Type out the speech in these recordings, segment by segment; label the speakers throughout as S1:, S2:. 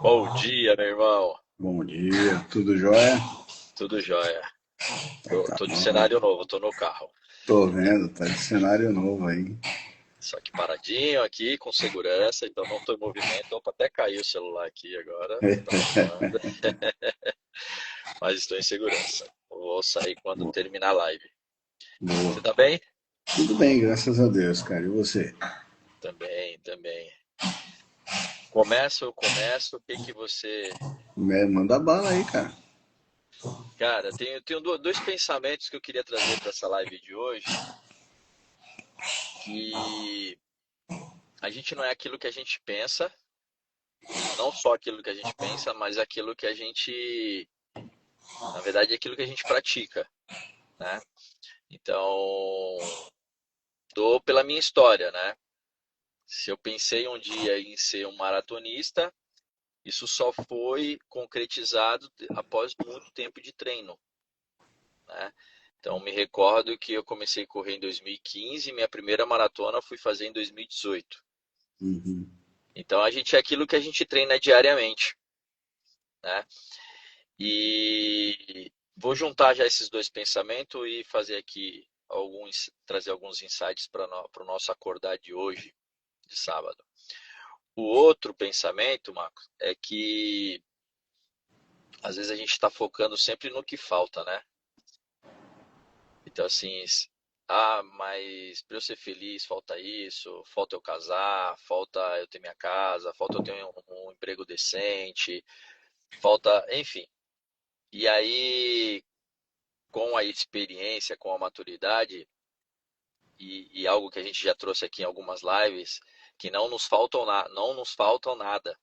S1: Bom dia, meu irmão.
S2: Bom dia, tudo jóia?
S1: Tudo jóia.
S2: Então
S1: Tô,
S2: tá
S1: tô de
S2: bom.
S1: cenário novo, tô no carro.
S2: Tô vendo, tá de cenário novo aí.
S1: Só que paradinho aqui, com segurança, então não tô em movimento. Opa, até caiu o celular aqui agora. Tava arrumando, mas estou em segurança. Vou sair quando
S2: Boa,
S1: terminar a live. Você
S2: boa.
S1: tá bem?
S2: Tudo bem, graças a Deus, cara. E você?
S1: Também, também. Começo. O que que você...
S2: Manda bala aí, cara.
S1: Cara, tenho dois pensamentos que eu queria trazer para essa live de hoje, que a gente não é aquilo que a gente pensa, não só aquilo que a gente pensa, mas aquilo que a gente, na verdade, é aquilo que a gente pratica, né? Então, dou pela minha história, né? Se eu pensei um dia em ser um maratonista, isso só foi concretizado após muito tempo de treino, né? Então, me recordo que eu comecei a correr em 2015, minha primeira maratona eu fui fazer em 2018.
S2: Uhum.
S1: Então, a gente é aquilo que a gente treina diariamente, né? E vou juntar já esses dois pensamentos e fazer aqui trazer alguns insights para o nosso acordar de hoje, de sábado. O outro pensamento, Marcos, é que às vezes a gente está focando sempre no que falta, né? Então, assim, mas para eu ser feliz, falta isso, falta eu casar, falta eu ter minha casa, falta eu ter um emprego decente, falta, enfim. E aí, com a experiência, com a maturidade, e algo que a gente já trouxe aqui em algumas lives, que não nos faltam nada.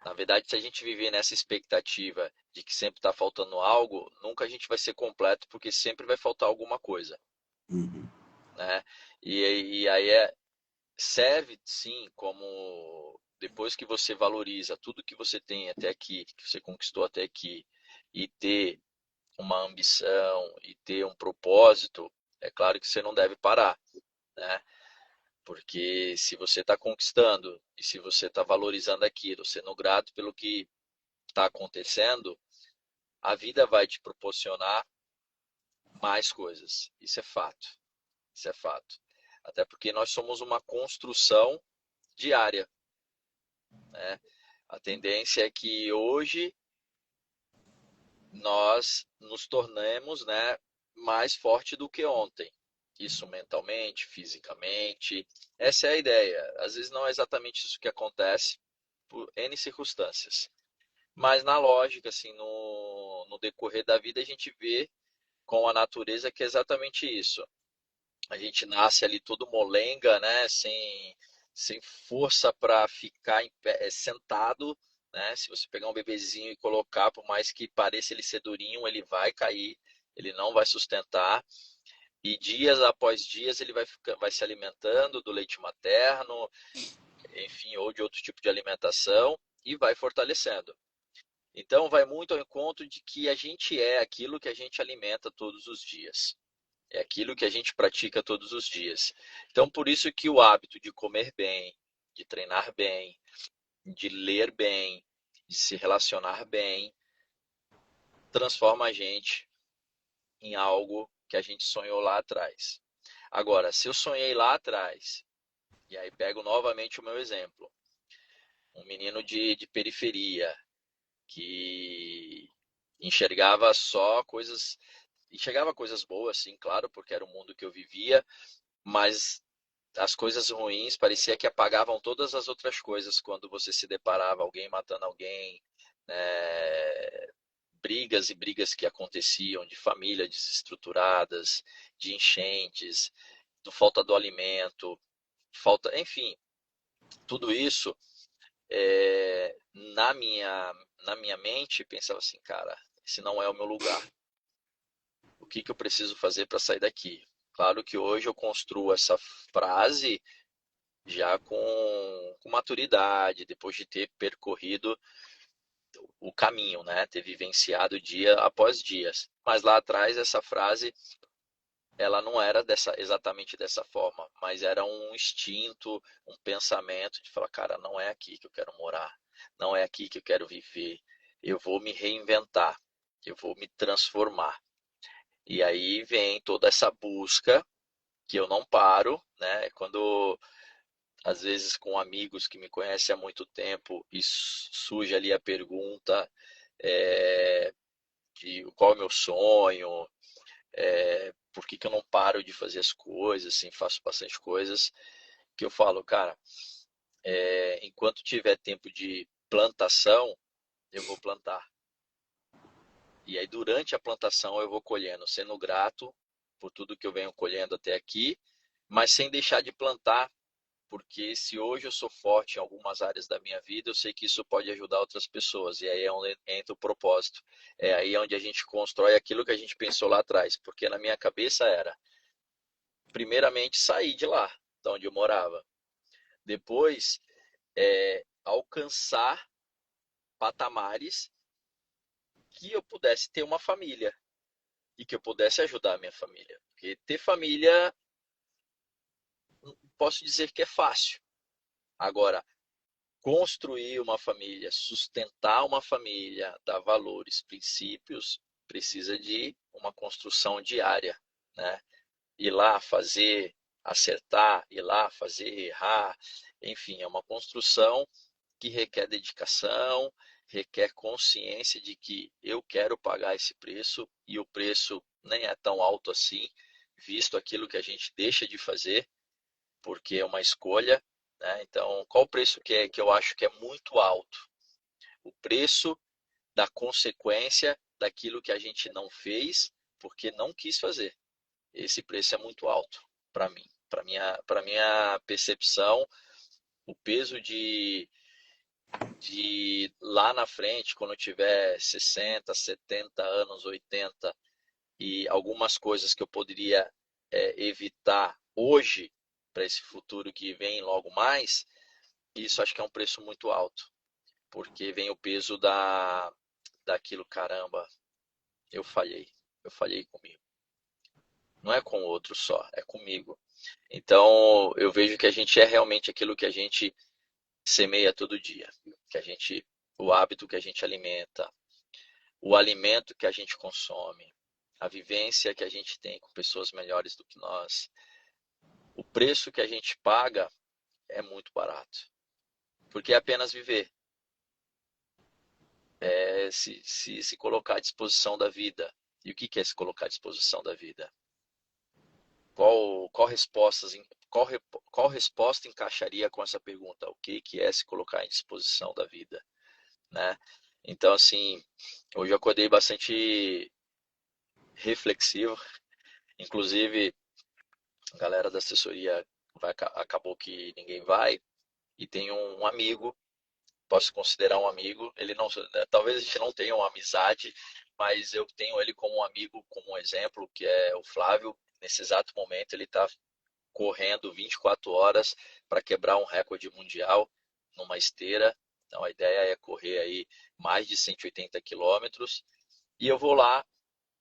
S1: Na verdade, se a gente viver nessa expectativa de que sempre está faltando algo, nunca a gente vai ser completo, porque sempre vai faltar alguma coisa,
S2: Uhum.
S1: né? E aí serve sim como depois que você valoriza tudo que você tem até aqui, que você conquistou até aqui, e ter uma ambição e ter um propósito, é claro que você não deve parar, né? Porque se você está conquistando e se você está valorizando aquilo, sendo grato pelo que está acontecendo, a vida vai te proporcionar mais coisas. Isso é fato. Isso é fato. Até porque nós somos uma construção diária, né? A tendência é que hoje nós nos tornemos, né, mais forte do que ontem. Isso mentalmente, fisicamente. Essa é a ideia. Às vezes não é exatamente isso que acontece por N circunstâncias. Mas na lógica, assim, no decorrer da vida, a gente vê com a natureza que é exatamente isso. A gente nasce ali todo molenga, né? Sem força para ficar sentado, né? Se você pegar um bebezinho e colocar, por mais que pareça ele ser durinho, ele vai cair, ele não vai sustentar. E dias após dias ele vai se alimentando do leite materno, enfim, ou de outro tipo de alimentação e vai fortalecendo. Então, vai muito ao encontro de que a gente é aquilo que a gente alimenta todos os dias. É aquilo que a gente pratica todos os dias. Então, por isso que o hábito de comer bem, de treinar bem, de ler bem, de se relacionar bem, transforma a gente em algo que a gente sonhou lá atrás. Agora, se eu sonhei lá atrás, e aí pego novamente o meu exemplo, um menino de periferia que enxergava só coisas, enxergava coisas boas, sim, claro, porque era o mundo que eu vivia, mas as coisas ruins parecia que apagavam todas as outras coisas quando você se deparava alguém matando alguém, né? Brigas e brigas que aconteciam de família desestruturadas, de enchentes, do falta do alimento, falta, enfim, tudo isso na minha mente pensava assim, cara, esse não é o meu lugar. O que que eu preciso fazer para sair daqui? Claro que hoje eu construo essa frase já com maturidade, depois de ter percorrido o caminho, né? Ter vivenciado dia após dias. Mas lá atrás essa frase, ela não era exatamente dessa forma, mas era um instinto, um pensamento de falar, cara, não é aqui que eu quero morar. não é aqui que eu quero viver, eu vou me reinventar, eu vou me transformar. E aí vem toda essa busca que eu não paro, né? Quando às vezes com amigos que me conhecem há muito tempo e surge ali a pergunta é, de qual é o meu sonho, por que que eu não paro de fazer as coisas, assim, faço bastante coisas, que eu falo, cara, enquanto tiver tempo de plantação, eu vou plantar. E aí durante a plantação eu vou colhendo, sendo grato por tudo que eu venho colhendo até aqui, mas sem deixar de plantar, porque se hoje eu sou forte em algumas áreas da minha vida, eu sei que isso pode ajudar outras pessoas, e aí é onde entra o propósito. É aí onde a gente constrói aquilo que a gente pensou lá atrás, porque na minha cabeça era, primeiramente, sair de lá, de onde eu morava. Depois, alcançar patamares que eu pudesse ter uma família e que eu pudesse ajudar a minha família. Porque ter família, posso dizer que é fácil. Agora, construir uma família, sustentar uma família, dar valores, princípios, precisa de uma construção diária, né? Ir lá fazer, acertar, ir lá fazer, errar, enfim, é uma construção que requer dedicação, requer consciência de que eu quero pagar esse preço e o preço nem é tão alto assim, visto aquilo que a gente deixa de fazer, porque é uma escolha, né? Então, qual o preço que eu acho que é muito alto? O preço da consequência daquilo que a gente não fez porque não quis fazer. Esse preço é muito alto para mim, para minha percepção, o peso de lá na frente, quando eu tiver 60, 70 anos, 80, e algumas coisas que eu poderia evitar hoje para esse futuro que vem logo mais, isso acho que é um preço muito alto, porque vem o peso daquilo, caramba, eu falhei comigo. Não é com o outro só, é comigo. Então, eu vejo que a gente é realmente aquilo que a gente semeia todo dia, que a gente, o hábito que a gente alimenta, o alimento que a gente consome, a vivência que a gente tem com pessoas melhores do que nós, o preço que a gente paga é muito barato, porque é apenas viver, se colocar à disposição da vida. E o que é se colocar à disposição da vida? Qual, respostas, qual, qual resposta encaixaria com essa pergunta? O que é se colocar à disposição da vida, né? Então, assim, hoje eu acordei bastante reflexivo, inclusive a galera da assessoria acabou que ninguém vai, e tem um amigo, posso considerar um amigo, ele não, talvez a gente não tenha uma amizade, mas eu tenho ele como um amigo, como um exemplo, que é o Flávio. Nesse exato momento ele está correndo 24 horas para quebrar um recorde mundial numa esteira. Então a ideia é correr aí mais de 180 quilômetros e eu vou lá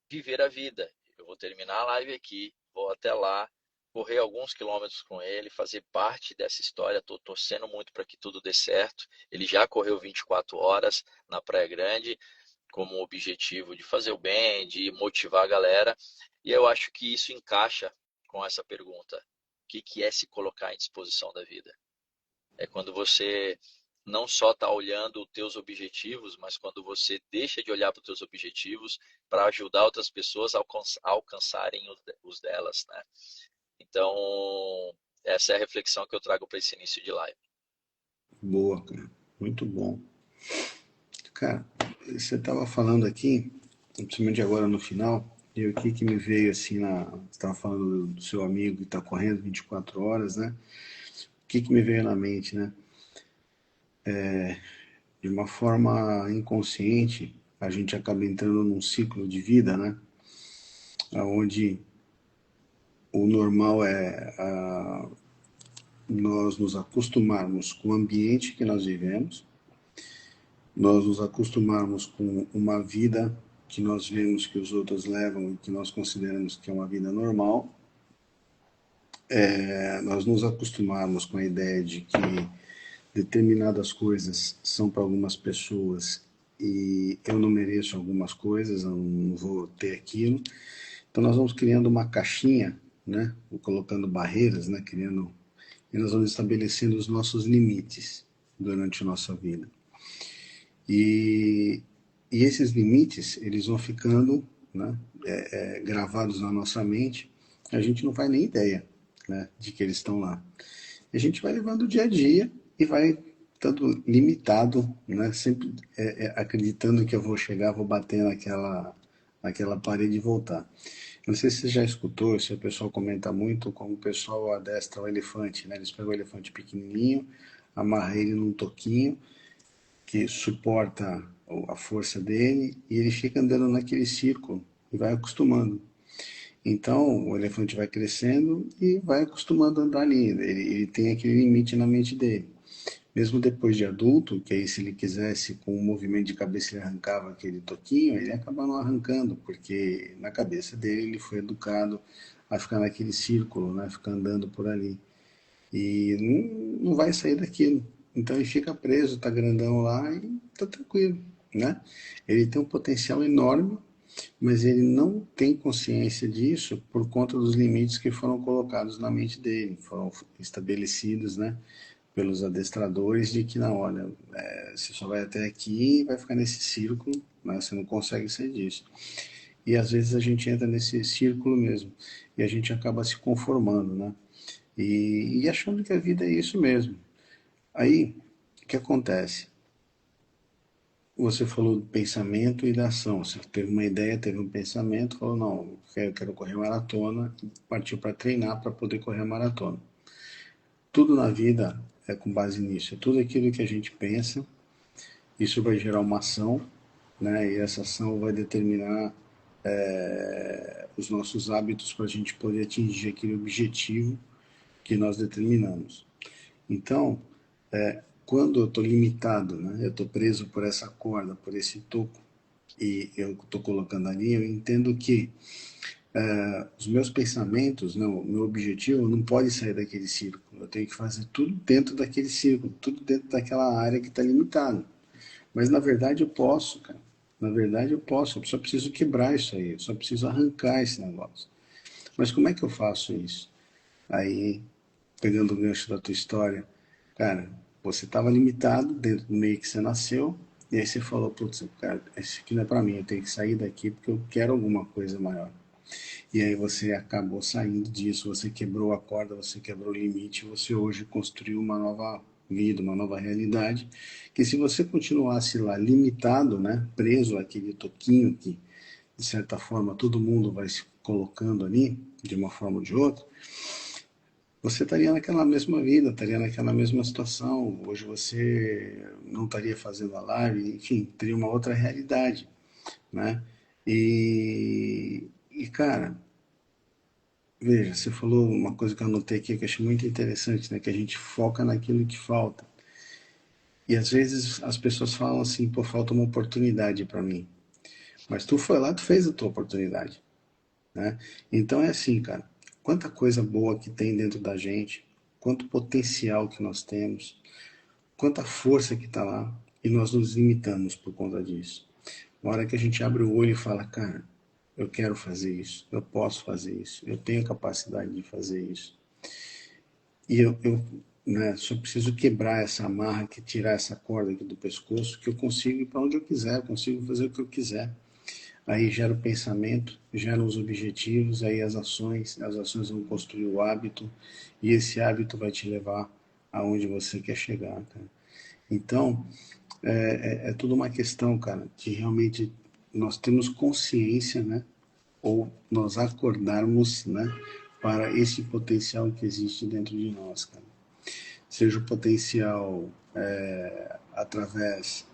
S1: viver a vida. Eu vou terminar a live aqui, vou até lá, correr alguns quilômetros com ele, fazer parte dessa história. Estou torcendo muito para que tudo dê certo. Ele já correu 24 horas na Praia Grande, como objetivo de fazer o bem, de motivar a galera. E eu acho que isso encaixa com essa pergunta: o que é se colocar em disposição da vida? É quando você não só está olhando os teus objetivos, mas quando você deixa de olhar para os teus objetivos para ajudar outras pessoas a alcançarem os delas, né? Então, essa é a reflexão que eu trago para esse início de live.
S2: Boa, cara. Muito bom. Cara, você estava falando aqui, principalmente agora no final, e o que me veio assim na. Você estava falando do seu amigo que está correndo 24 horas, né? O que me veio na mente, né? De uma forma inconsciente, a gente acaba entrando num ciclo de vida, né? Onde o normal é nós nos acostumarmos com o ambiente que nós vivemos, nós nos acostumarmos com uma vida que nós vemos que os outros levam e que nós consideramos que é uma vida normal, nós nos acostumarmos com a ideia de que determinadas coisas são para algumas pessoas e eu não mereço algumas coisas, eu não vou ter aquilo. Então nós vamos criando uma caixinha, né? Colocando barreiras, né? Criando, e nós vamos estabelecendo os nossos limites durante a nossa vida. E, e esses limites, eles vão ficando, né? Gravados na nossa mente, a gente não faz nem ideia, né? De que eles estão lá. E a gente vai levando o dia a dia e vai estando limitado, né? Sempre acreditando que eu vou chegar, vou bater naquela parede e voltar. Não sei se você já escutou, se o pessoal comenta muito como o pessoal adestra o elefante, né? Eles pegam o elefante pequenininho, amarram ele num toquinho que suporta a força dele e ele fica andando naquele círculo e vai acostumando. Então o elefante vai crescendo e vai acostumando a andar ali. Ele tem aquele limite na mente dele. Mesmo depois de adulto, que aí se ele quisesse, com um movimento de cabeça ele arrancava aquele toquinho, ele acaba não arrancando, porque na cabeça dele ele foi educado a ficar naquele círculo, né? Ficar andando por ali. E não vai sair daquilo. Então ele fica preso, tá grandão lá e tá tranquilo, né? Ele tem um potencial enorme, mas ele não tem consciência disso por conta dos limites que foram colocados na mente dele, foram estabelecidos, né? Pelos adestradores de que, não, olha, você só vai até aqui e vai ficar nesse círculo, né? Você não consegue sair disso. E às vezes a gente entra nesse círculo mesmo e a gente acaba se conformando, né? E achando que a vida é isso mesmo. Aí, o que acontece? Você falou do pensamento e da ação. Você teve uma ideia, teve um pensamento, falou, não, eu quero correr maratona, e partiu para treinar para poder correr a maratona. Tudo na vida é com base nisso. É tudo aquilo que a gente pensa, isso vai gerar uma ação, né? E essa ação vai determinar os nossos hábitos para a gente poder atingir aquele objetivo que nós determinamos. Então, quando eu estou limitado, né? Eu estou preso por essa corda, por esse toco, e eu estou colocando ali, eu entendo que os meus pensamentos, não, o meu objetivo não pode sair daquele círculo. Eu tenho que fazer tudo dentro daquele círculo, tudo dentro daquela área que está limitada. Mas na verdade eu posso, cara. Na verdade eu posso, eu só preciso quebrar isso aí, eu só preciso arrancar esse negócio. Mas como é que eu faço isso? Aí, pegando o gancho da tua história, cara, você estava limitado dentro do meio que você nasceu, e aí você falou, putz, cara, esse aqui não é para mim, eu tenho que sair daqui porque eu quero alguma coisa maior. E aí você acabou saindo disso, você quebrou a corda, você quebrou o limite, você hoje construiu uma nova vida, uma nova realidade, que se você continuasse lá limitado, né, preso àquele toquinho que, de certa forma, todo mundo vai se colocando ali, de uma forma ou de outra, você estaria naquela mesma vida, estaria naquela mesma situação. Hoje você não estaria fazendo a live, enfim, teria uma outra realidade, né? Cara, veja, você falou uma coisa que eu anotei aqui que eu achei muito interessante, né? Que a gente foca naquilo que falta. E às vezes as pessoas falam assim, pô, falta uma oportunidade para mim. Mas tu foi lá, tu fez a tua oportunidade, né? Então é assim, cara, quanta coisa boa que tem dentro da gente, quanto potencial que nós temos, quanta força que está lá, e nós nos limitamos por conta disso. Uma hora que a gente abre o olho e fala, cara, eu quero fazer isso, eu posso fazer isso, eu tenho capacidade de fazer isso. E eu né, só preciso quebrar essa amarra, que tirar essa corda aqui do pescoço, que eu consigo ir para onde eu quiser, eu consigo fazer o que eu quiser. Aí gera o pensamento, gera os objetivos, aí as ações vão construir o hábito, e esse hábito vai te levar aonde você quer chegar, cara. Então, é tudo uma questão, cara, de realmente nós temos consciência, né? Ou nós acordarmos, né? Para esse potencial que existe dentro de nós, cara. Seja o potencial através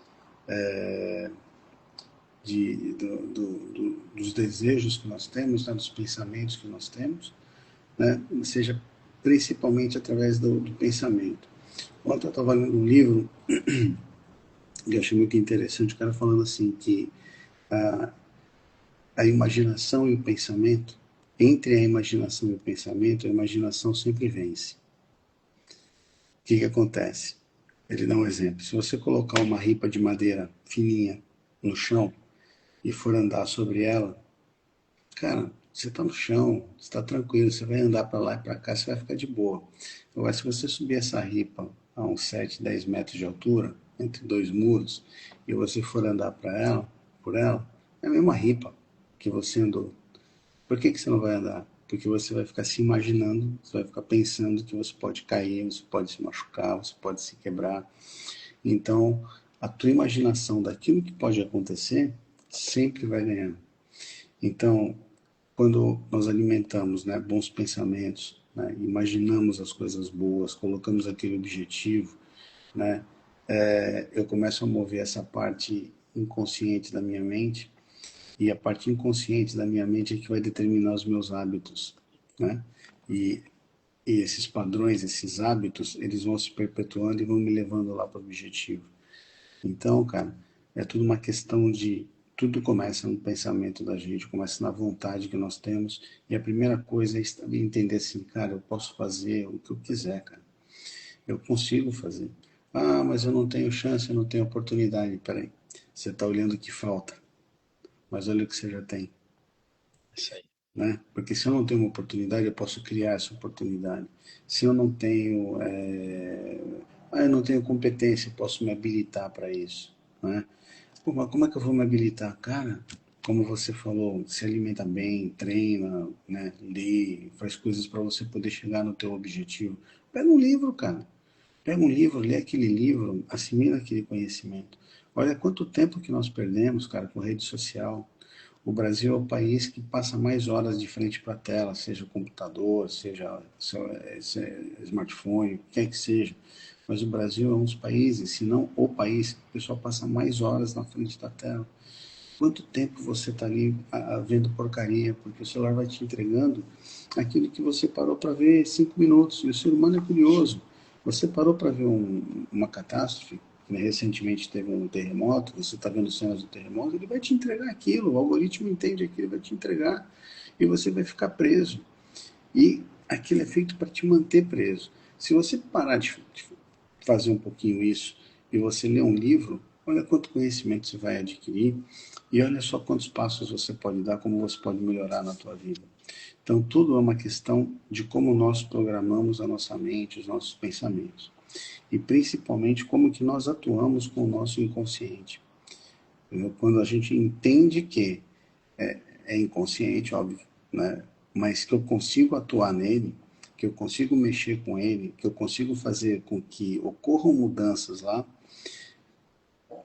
S2: dos desejos que nós temos, né? Dos pensamentos que nós temos, né? Seja principalmente através do pensamento. Ontem eu estava lendo um livro e achei muito interessante, o cara falando assim que a imaginação e o pensamento, entre a imaginação e o pensamento, a imaginação sempre vence. O que acontece? Ele dá um exemplo. Se você colocar uma ripa de madeira fininha no chão e for andar sobre ela, cara, você está no chão, você está tranquilo, você vai andar para lá e para cá, você vai ficar de boa. Agora, se você subir essa ripa a uns 7, 10 metros de altura, entre dois muros, e você for andar por ela, é a mesma ripa que você andou. Por que que você não vai andar? Porque você vai ficar se imaginando, você vai ficar pensando que você pode cair, você pode se machucar, você pode se quebrar. Então, a tua imaginação daquilo que pode acontecer sempre vai ganhar. Então, quando nós alimentamos, né, bons pensamentos, né, imaginamos as coisas boas, colocamos aquele objetivo, né, eu começo a mover essa parte inconsciente da minha mente, e a parte inconsciente da minha mente é que vai determinar os meus hábitos, né? E, e esses padrões, esses hábitos, eles vão se perpetuando e vão me levando lá para o objetivo. Então, cara, é tudo uma questão de. Tudo começa no pensamento da gente, começa na vontade que nós temos. E a primeira coisa é entender assim, cara, eu posso fazer o que eu quiser, cara. Eu consigo fazer. Ah, mas eu não tenho chance, eu não tenho oportunidade. Peraí, você está olhando o que falta, mas olha o que você já tem,
S1: Isso aí.
S2: né? Porque se eu não tenho uma oportunidade, eu posso criar essa oportunidade. Se eu não tenho, eu não tenho competência, eu posso me habilitar para isso, né? Pô, mas como é que eu vou me habilitar? Cara, como você falou, se alimenta bem, treina, né? Lê, faz coisas para você poder chegar no teu objetivo. Pega um livro, cara. Pega um livro, lê aquele livro, assimila aquele conhecimento. Olha quanto tempo que nós perdemos, cara, com rede social. O Brasil é o país que passa mais horas de frente para a tela, seja computador, seja smartphone, o que quer que seja. Mas o Brasil é um dos países, se não o país, que o pessoal passa mais horas na frente da tela. Quanto tempo você está ali vendo porcaria? Porque o celular vai te entregando aquilo que você parou para ver 5 minutos. E o ser humano é curioso. Você parou para ver uma catástrofe, né? Recentemente teve um terremoto, você está vendo cenas do terremoto, ele vai te entregar aquilo, o algoritmo entende aquilo, vai te entregar, e você vai ficar preso. E aquilo é feito para te manter preso. Se você parar de fazer um pouquinho isso e você ler um livro, olha quanto conhecimento você vai adquirir e olha só quantos passos você pode dar, como você pode melhorar na tua vida. Então, tudo é uma questão de como nós programamos a nossa mente, os nossos pensamentos. E principalmente como que nós atuamos com o nosso inconsciente. Quando a gente entende que é inconsciente, óbvio, né? Mas que eu consigo atuar nele, que eu consigo mexer com ele, que eu consigo fazer com que ocorram mudanças lá.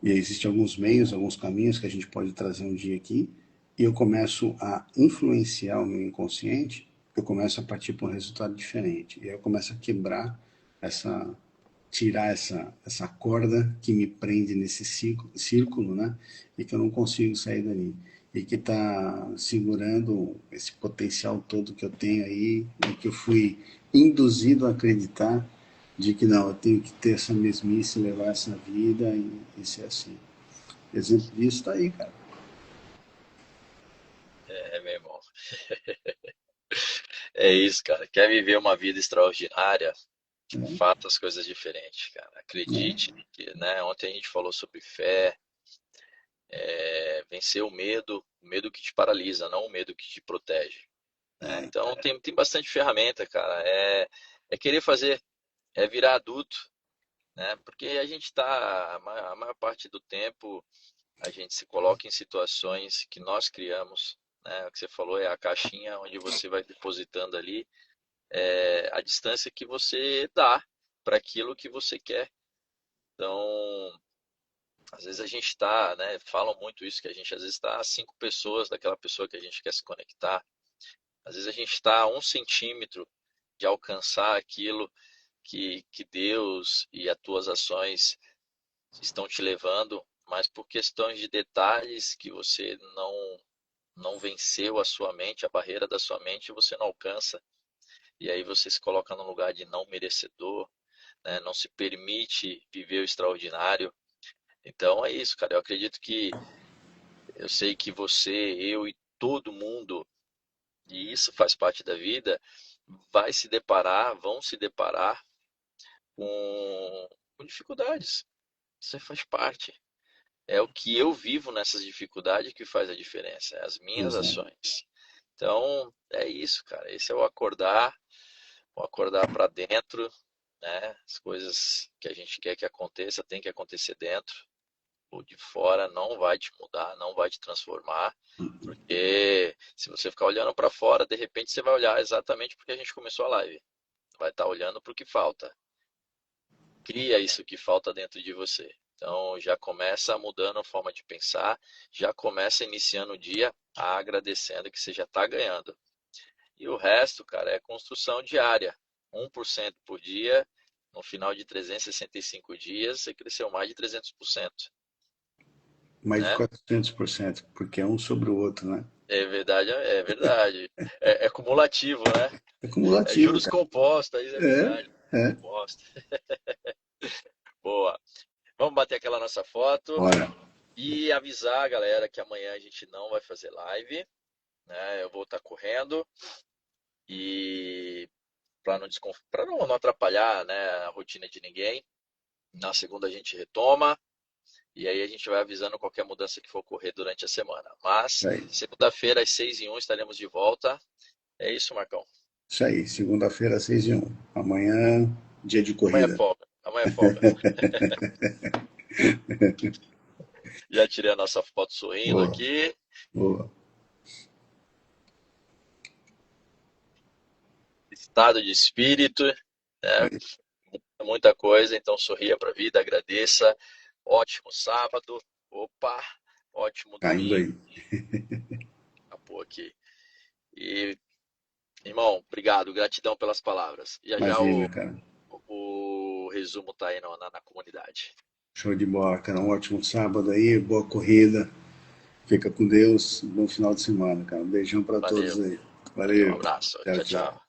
S2: E existem alguns meios, alguns caminhos que a gente pode trazer um dia aqui. E eu começo a influenciar o meu inconsciente, eu começo a partir para um resultado diferente. E aí eu começo a quebrar essa, tirar essa corda que me prende nesse círculo, né? E que eu não consigo sair dali. E que está segurando esse potencial todo que eu tenho aí, e que eu fui induzido a acreditar de que não, eu tenho que ter essa mesmice, levar essa vida e ser assim. Exemplo disso está aí, cara.
S1: É, meu irmão. É isso, cara. Quer viver uma vida extraordinária? Faça as coisas diferentes, cara.
S2: Né?
S1: Acredite, né? Ontem a gente falou sobre fé, vencer o medo que te paralisa, não o medo que te protege, né? Então tem bastante ferramenta, cara. É querer fazer, é virar adulto, né? Porque a gente está, a maior parte do tempo, a gente se coloca em situações que nós criamos, né? O que você falou é a caixinha onde você vai depositando ali a distância que você dá para aquilo que você quer. Então, às vezes a gente está, né? Falam muito isso, que a gente às vezes está a 5 pessoas daquela pessoa que a gente quer se conectar. Às vezes a gente está a 1 centímetro de alcançar aquilo que Deus e as tuas ações estão te levando, mas por questões de detalhes que você não venceu a sua mente, a barreira da sua mente, você não alcança. E aí você se coloca num lugar de não merecedor, né? Não se permite viver o extraordinário. Então é isso, cara. Eu acredito que eu sei que você, eu e todo mundo, e isso faz parte da vida, vão se deparar com com dificuldades. Isso faz parte. É o que eu vivo nessas dificuldades que faz a diferença, é as minhas
S2: Exato.
S1: ações. Então, é isso, cara. Esse é o acordar para dentro, né? As coisas que a gente quer que aconteça, tem que acontecer dentro. O de fora não vai te mudar, não vai te transformar, porque se você ficar olhando para fora, de repente você vai olhar exatamente porque a gente começou a live. Vai estar olhando para o que falta. Cria isso que falta dentro de você. Então já começa mudando a forma de pensar, já começa iniciando o dia agradecendo que você já está ganhando. E o resto, cara, é construção diária. 1% por dia, no final de 365 dias, você cresceu mais de 300%,
S2: Mais de
S1: né?
S2: 400%, porque é um sobre o outro, né?
S1: É verdade, é verdade. É cumulativo, né?
S2: É
S1: É
S2: cumulativo,
S1: juros
S2: cara.
S1: compostos, isso é
S2: É,
S1: verdade.
S2: é.
S1: Composta. Boa. Vamos bater aquela nossa foto
S2: Bora.
S1: e avisar a galera que amanhã a gente não vai fazer live, né? Eu vou estar correndo e para não atrapalhar, né, a rotina de ninguém. Na segunda a gente retoma e aí a gente vai avisando qualquer mudança que for ocorrer durante a semana. Mas
S2: Isso aí.
S1: segunda-feira às 6h01 estaremos de volta. É isso, Marcão.
S2: Isso aí. Segunda-feira, 6h01. Amanhã, dia de
S1: Amanhã é
S2: corrida.
S1: folga. Amanhã é folga. Já tirei a nossa foto sorrindo
S2: Boa,
S1: aqui.
S2: boa.
S1: Estado de espírito, né?
S2: Aí,
S1: Muita coisa, então sorria para a vida, agradeça. Ótimo sábado. Opa, ótimo
S2: caindo
S1: domingo.
S2: aí.
S1: Acabou aqui. E, irmão, obrigado, gratidão pelas palavras. Já já
S2: Imagina, cara.
S1: o resumo tá aí na comunidade.
S2: Show de bola, cara. Um ótimo sábado aí, boa corrida. Fica com Deus. Bom final de semana, cara. Um beijão pra todos
S1: Valeu,
S2: aí.
S1: valeu, um
S2: Valeu.
S1: abraço.
S2: Tchau,
S1: Tchau,
S2: tchau.
S1: tchau.